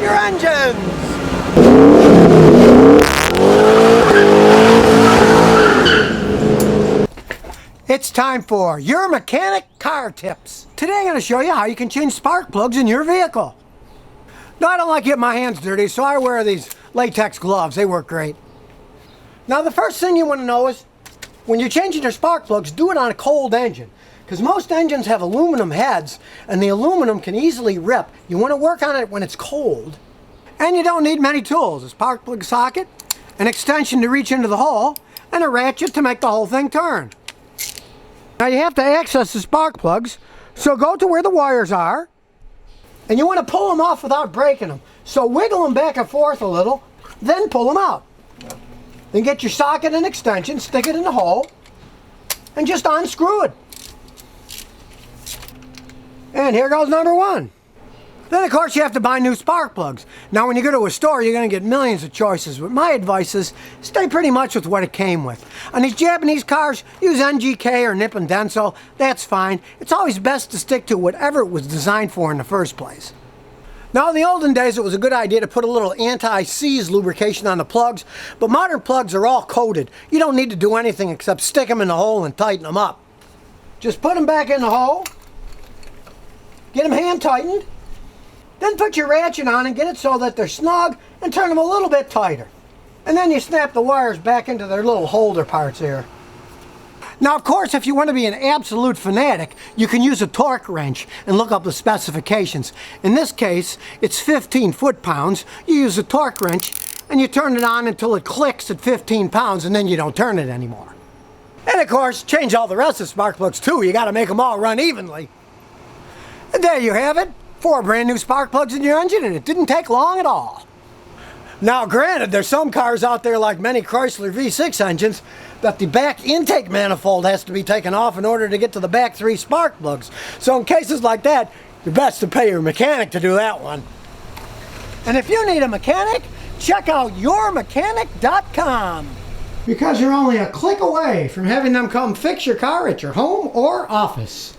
your engines! It's time for your mechanic car tips. Today I'm going to show you how you can change spark plugs in your vehicle. Now I don't like getting my hands dirty, so I wear these latex gloves. They work great. Now the first thing you want to know is when you're changing your spark plugs, do it on a cold engine. Because most engines have aluminum heads and the aluminum can easily rip. You want to work on it when it's cold. And you don't need many tools. A spark plug socket, an extension to reach into the hole, and a ratchet to make the whole thing turn. Now you have to access the spark plugs, so go to where the wires are, and you want to pull them off without breaking them. So wiggle them back and forth a little, then pull them out. Then get your socket and extension, stick it in the hole, and just unscrew it. And here goes number one. Then of course you have to buy new spark plugs. Now when you go to a store you're going to get millions of choices, but my advice is stay pretty much with what it came with. On these Japanese cars, use NGK or Nippon Denso, that's fine. It's always best to stick to whatever it was designed for in the first place. Now in the olden days it was a good idea to put a little anti-seize lubrication on the plugs, but modern plugs are all coated. You don't need to do anything except stick them in the hole and tighten them up. Just put them back in the hole, get them hand tightened, then put your ratchet on and get it so that they're snug and turn them a little bit tighter. And then you snap the wires back into their little holder parts here. Now of course if you want to be an absolute fanatic, you can use a torque wrench and look up the specifications. In this case it's 15 foot-pounds. You use a torque wrench and you turn it on until it clicks at 15 pounds and then you don't turn it anymore. And of course change all the rest of the spark plugs too. You got to make them all run evenly. And there you have it. 4 brand new spark plugs in your engine, and it didn't take long at all. Now granted, there's some cars out there like many Chrysler V6 engines that the back intake manifold has to be taken off in order to get to the back 3 spark plugs. So in cases like that, you're best to pay your mechanic to do that one. And if you need a mechanic, check out yourmechanic.com. Because you're only a click away from having them come fix your car at your home or office.